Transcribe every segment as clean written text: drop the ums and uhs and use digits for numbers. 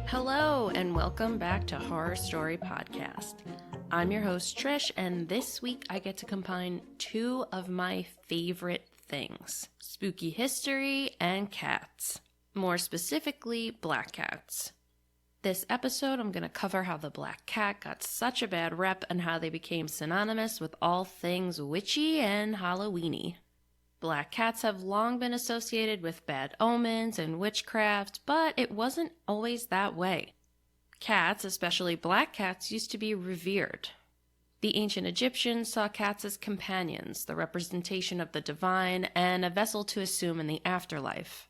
Hello, and welcome back to Horror Story Podcast. I'm your host, Trish, and this week I get to combine two of my favorite things, spooky history and cats. More specifically, black cats. This episode, I'm going to cover how the black cat got such a bad rep and how they became synonymous with all things witchy and Halloweeny. Black cats have long been associated with bad omens and witchcraft, but it wasn't always that way. Cats, especially black cats, used to be revered. The ancient Egyptians saw cats as companions, the representation of the divine, and a vessel to assume in the afterlife.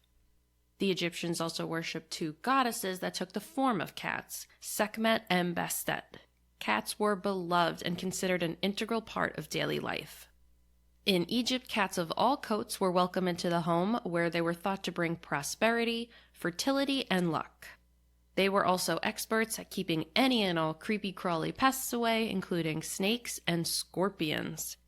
The Egyptians also worshipped two goddesses that took the form of cats, Sekhmet and Bastet. Cats were beloved and considered an integral part of daily life. In Egypt, cats of all coats were welcome into the home, where they were thought to bring prosperity, fertility, and luck. They were also experts at keeping any and all creepy-crawly pests away, including snakes and scorpions.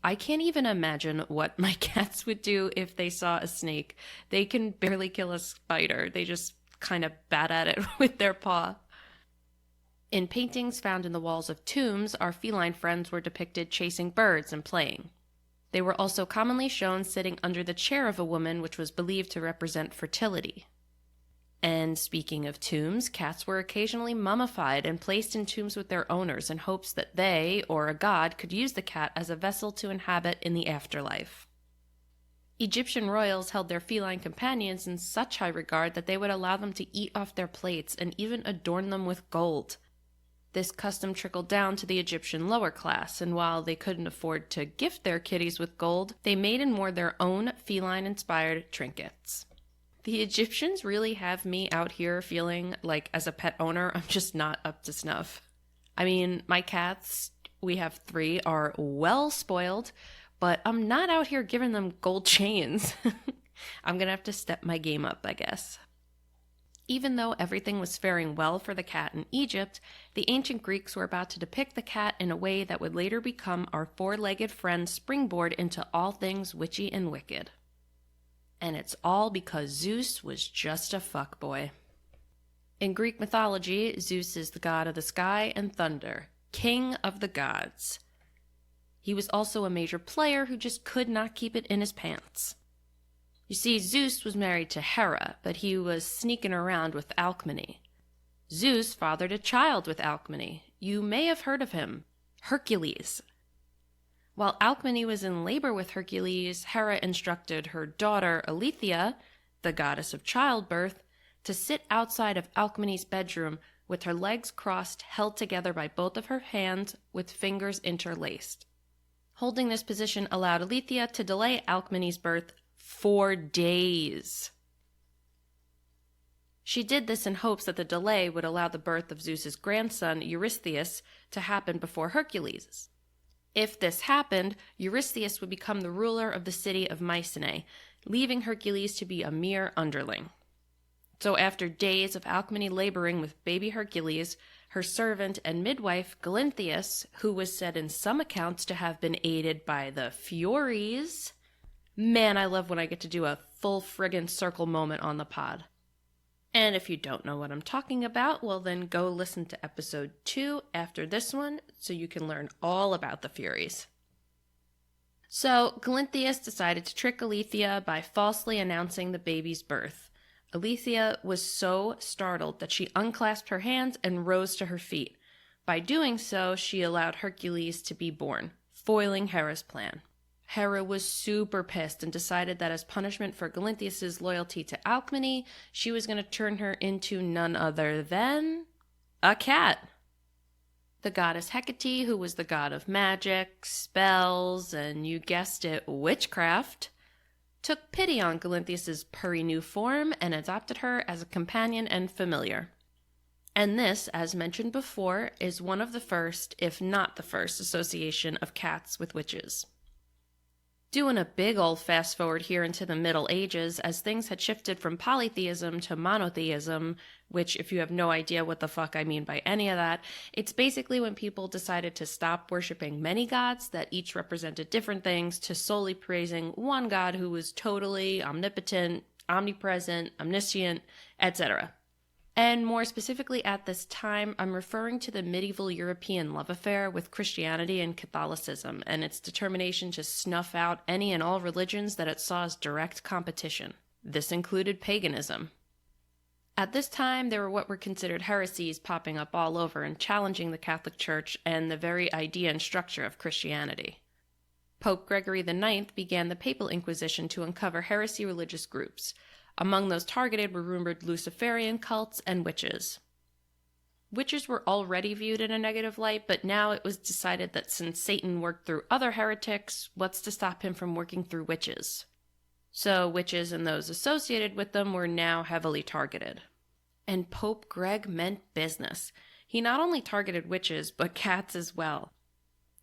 I can't even imagine what my cats would do if they saw a snake. They can barely kill a spider. They just kind of bat at it with their paw. In paintings found in the walls of tombs, our feline friends were depicted chasing birds and playing. They were also commonly shown sitting under the chair of a woman, which was believed to represent fertility. And speaking of tombs, cats were occasionally mummified and placed in tombs with their owners in hopes that they, or a god, could use the cat as a vessel to inhabit in the afterlife. Egyptian royals held their feline companions in such high regard that they would allow them to eat off their plates and even adorn them with gold. This custom trickled down to the Egyptian lower class, and while they couldn't afford to gift their kitties with gold, they made and wore their own feline-inspired trinkets. The Egyptians really have me out here feeling like, as a pet owner, I'm just not up to snuff. I mean, my cats, we have 3, are well spoiled, but I'm not out here giving them gold chains. I'm gonna have to step my game up, I guess. Even though everything was faring well for the cat in Egypt, the ancient Greeks were about to depict the cat in a way that would later become our four-legged friend's springboard into all things witchy and wicked. And it's all because Zeus was just a fuckboy. In Greek mythology, Zeus is the god of the sky and thunder, king of the gods. He was also a major player who just could not keep it in his pants. You see, Zeus was married to Hera, but he was sneaking around with Alcmene. Zeus fathered a child with Alcmene. You may have heard of him, Hercules. While Alcmene was in labor with Hercules, Hera instructed her daughter Aletheia, the goddess of childbirth, to sit outside of Alcmene's bedroom with her legs crossed, held together by both of her hands with fingers interlaced. Holding this position allowed Aletheia to delay Alcmene's birth 4 days. She did this in hopes that the delay would allow the birth of Zeus's grandson, Eurystheus, to happen before Hercules. If this happened, Eurystheus would become the ruler of the city of Mycenae, leaving Hercules to be a mere underling. So after days of Alcmene laboring with baby Hercules, her servant and midwife, Galinthias, who was said in some accounts to have been aided by the Furies. Man, I love when I get to do a full friggin' circle moment on the pod. And if you don't know what I'm talking about, well then go listen to episode 2 after this one so you can learn all about the Furies. So, Galinthias decided to trick Aletheia by falsely announcing the baby's birth. Aletheia was so startled that she unclasped her hands and rose to her feet. By doing so, she allowed Hercules to be born, foiling Hera's plan. Hera was super pissed and decided that as punishment for Galinthias' loyalty to Alcmene, she was going to turn her into none other than a cat. The goddess Hecate, who was the god of magic, spells, and you guessed it, witchcraft, took pity on Galinthias' purry new form and adopted her as a companion and familiar. And this, as mentioned before, is one of the first, if not the first, association of cats with witches. Doing a big old fast forward here into the Middle Ages, as things had shifted from polytheism to monotheism, which if you have no idea what the fuck I mean by any of that, it's basically when people decided to stop worshiping many gods that each represented different things to solely praising one god who was totally omnipotent, omnipresent, omniscient, etc. And more specifically at this time, I'm referring to the medieval European love affair with Christianity and Catholicism and its determination to snuff out any and all religions that it saw as direct competition. This included paganism. At this time, there were what were considered heresies popping up all over and challenging the Catholic Church and the very idea and structure of Christianity. Pope Gregory IX began the Papal Inquisition to uncover heresy religious groups. Among those targeted were rumored Luciferian cults and witches. Witches were already viewed in a negative light, but now it was decided that since Satan worked through other heretics, what's to stop him from working through witches? So witches and those associated with them were now heavily targeted. And Pope Greg meant business. He not only targeted witches, but cats as well.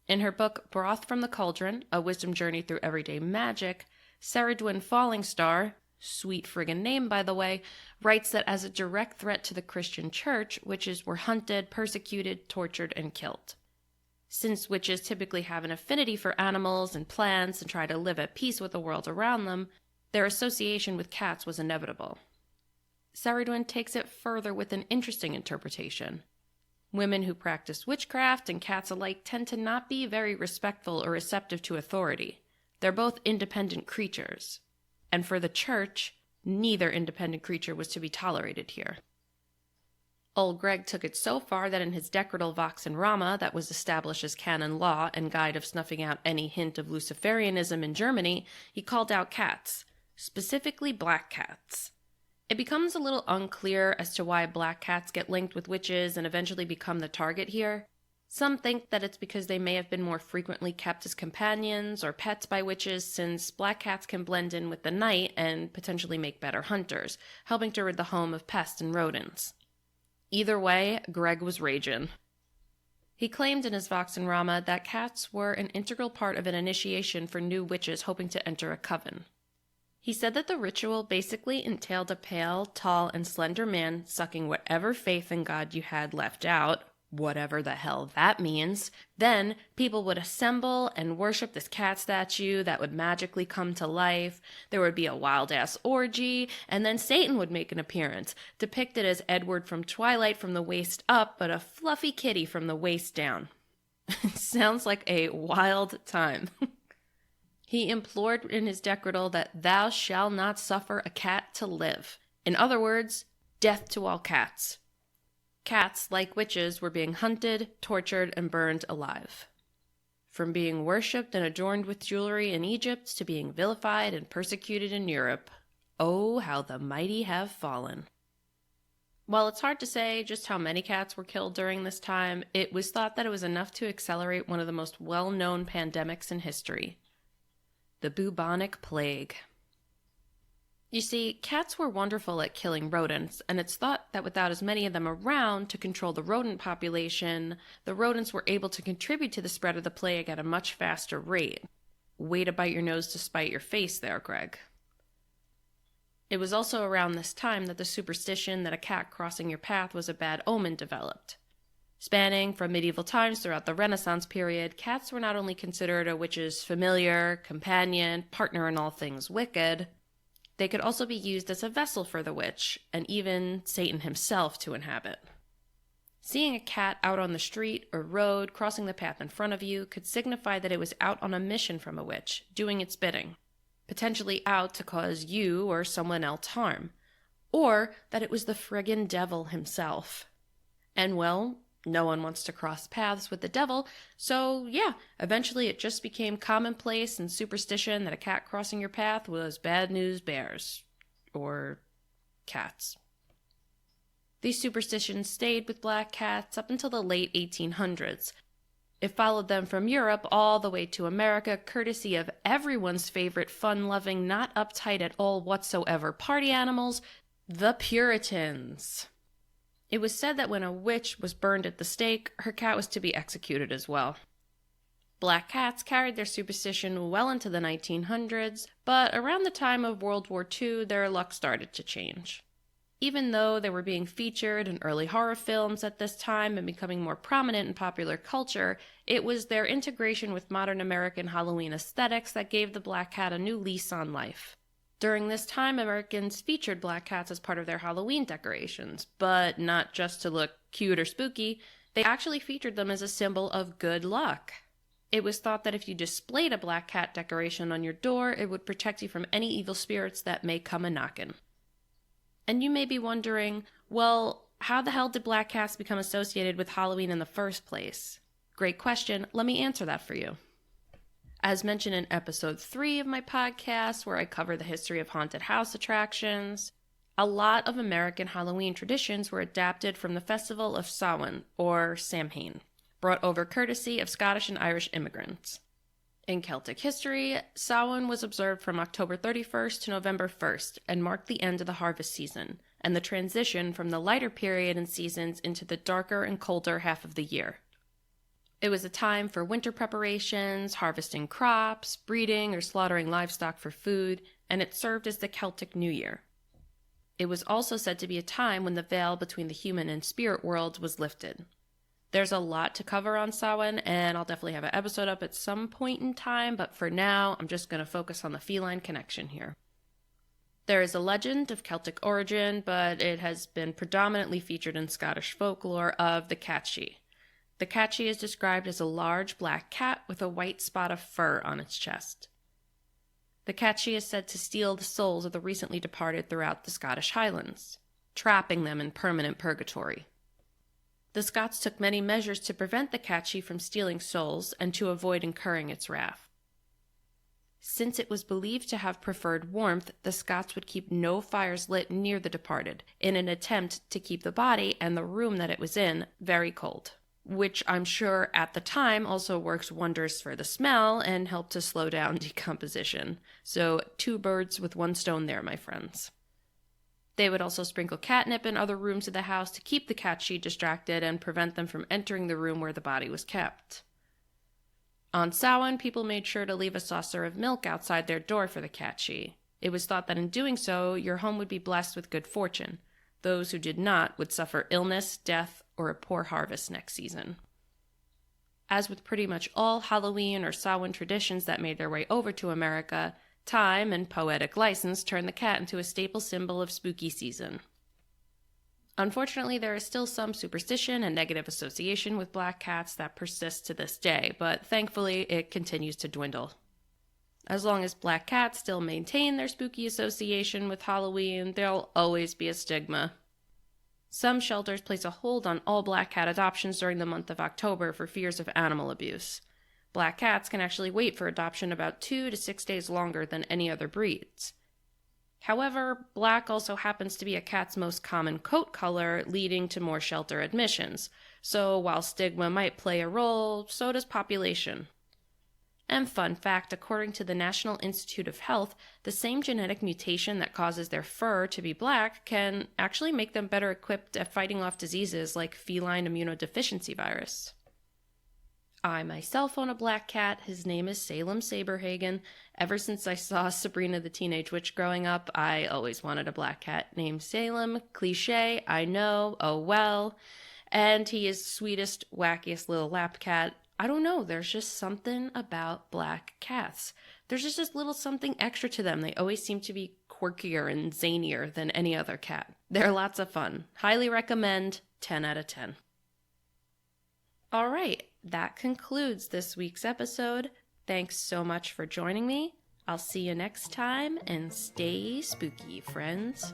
In her book, Broth from the Cauldron, A Wisdom Journey Through Everyday Magic, Ceridwen Fallingstar, sweet friggin' name by the way, writes that as a direct threat to the Christian church, witches were hunted, persecuted, tortured, and killed. Since witches typically have an affinity for animals and plants and try to live at peace with the world around them, their association with cats was inevitable. Ceridwen takes it further with an interesting interpretation. Women who practice witchcraft and cats alike tend to not be very respectful or receptive to authority. They're both independent creatures. And for the church, neither independent creature was to be tolerated here. Old Greg took it so far that in his decretal Vox and Rama, that was established as canon law and guide of snuffing out any hint of Luciferianism in Germany, he called out cats, specifically black cats. It becomes a little unclear as to why black cats get linked with witches and eventually become the target here. Some think that it's because they may have been more frequently kept as companions or pets by witches, since black cats can blend in with the night and potentially make better hunters, helping to rid the home of pests and rodents. Either way, Greg was raging. He claimed in his Vox and Rama that cats were an integral part of an initiation for new witches hoping to enter a coven. He said that the ritual basically entailed a pale, tall, and slender man sucking whatever faith in God you had left out, whatever the hell that means. Then people would assemble and worship this cat statue that would magically come to life. There would be a wild-ass orgy, and then Satan would make an appearance, depicted as Edward from Twilight from the waist up, but a fluffy kitty from the waist down. Sounds like a wild time. He implored in his decretal that thou shalt not suffer a cat to live. In other words, death to all cats. Cats, like witches, were being hunted, tortured, and burned alive. From being worshipped and adorned with jewelry in Egypt to being vilified and persecuted in Europe, oh, how the mighty have fallen. While it's hard to say just how many cats were killed during this time, it was thought that it was enough to accelerate one of the most well-known pandemics in history, the bubonic plague. You see, cats were wonderful at killing rodents, and it's thought that without as many of them around to control the rodent population, the rodents were able to contribute to the spread of the plague at a much faster rate. Way to bite your nose to spite your face there, Greg. It was also around this time that the superstition that a cat crossing your path was a bad omen developed. Spanning from medieval times throughout the Renaissance period, cats were not only considered a witch's familiar, companion, partner in all things wicked, they could also be used as a vessel for the witch, and even Satan himself to inhabit. Seeing a cat out on the street or road crossing the path in front of you could signify that it was out on a mission from a witch, doing its bidding, potentially out to cause you or someone else harm, or that it was the friggin' devil himself. And well, no one wants to cross paths with the devil, so yeah, eventually it just became commonplace and superstition that a cat crossing your path was bad news bears. Or cats. These superstitions stayed with black cats up until the late 1800s. It followed them from Europe all the way to America, courtesy of everyone's favorite fun-loving, not uptight at all whatsoever party animals, the Puritans. It was said that when a witch was burned at the stake, her cat was to be executed as well. Black cats carried their superstition well into the 1900s, but around the time of World War II, their luck started to change. Even though they were being featured in early horror films at this time and becoming more prominent in popular culture, it was their integration with modern American Halloween aesthetics that gave the black cat a new lease on life. During this time, Americans featured black cats as part of their Halloween decorations, but not just to look cute or spooky, they actually featured them as a symbol of good luck. It was thought that if you displayed a black cat decoration on your door, it would protect you from any evil spirits that may come a-knockin'. And you may be wondering, well, how the hell did black cats become associated with Halloween in the first place? Great question. Let me answer that for you. As mentioned in episode 3 of my podcast, where I cover the history of haunted house attractions, a lot of American Halloween traditions were adapted from the festival of Samhain, or Samhain, brought over courtesy of Scottish and Irish immigrants. In Celtic history, Samhain was observed from October 31st to November 1st and marked the end of the harvest season and the transition from the lighter period and seasons into the darker and colder half of the year. It was a time for winter preparations, harvesting crops, breeding or slaughtering livestock for food, and it served as the Celtic New Year. It was also said to be a time when the veil between the human and spirit worlds was lifted. There's a lot to cover on Samhain, and I'll definitely have an episode up at some point in time, but for now, I'm just going to focus on the feline connection here. There is a legend of Celtic origin, but it has been predominantly featured in Scottish folklore of the catchie. The catchie is described as a large black cat with a white spot of fur on its chest. The catchie is said to steal the souls of the recently departed throughout the Scottish Highlands, trapping them in permanent purgatory. The Scots took many measures to prevent the catchie from stealing souls and to avoid incurring its wrath. Since it was believed to have preferred warmth, the Scots would keep no fires lit near the departed, in an attempt to keep the body and the room that it was in very cold, which I'm sure at the time also works wonders for the smell and helped to slow down decomposition. So 2 birds with 1 stone there, my friends. They would also sprinkle catnip in other rooms of the house to keep the catchie distracted and prevent them from entering the room where the body was kept. On Samhain, people made sure to leave a saucer of milk outside their door for the catchie. It was thought that in doing so, your home would be blessed with good fortune. Those who did not would suffer illness, death, or a poor harvest next season. As with pretty much all Halloween or Samhain traditions that made their way over to America, time and poetic license turned the cat into a staple symbol of spooky season. Unfortunately, there is still some superstition and negative association with black cats that persists to this day, but thankfully it continues to dwindle. As long as black cats still maintain their spooky association with Halloween, there'll always be a stigma. Some shelters place a hold on all black cat adoptions during the month of October for fears of animal abuse. Black cats can actually wait for adoption about 2 to 6 days longer than any other breeds. However, black also happens to be a cat's most common coat color, leading to more shelter admissions. So while stigma might play a role, so does population. And fun fact, according to the National Institute of Health, the same genetic mutation that causes their fur to be black can actually make them better equipped at fighting off diseases like feline immunodeficiency virus. I myself own a black cat. His name is Salem Saberhagen. Ever since I saw Sabrina the Teenage Witch growing up, I always wanted a black cat named Salem. Cliché, I know, oh well. And he is the sweetest, wackiest little lap cat. I don't know, there's just something about black cats. There's just this little something extra to them. They always seem to be quirkier and zanier than any other cat. They're lots of fun. Highly recommend, 10 out of 10. All right, that concludes this week's episode. Thanks so much for joining me. I'll see you next time, and stay spooky, friends.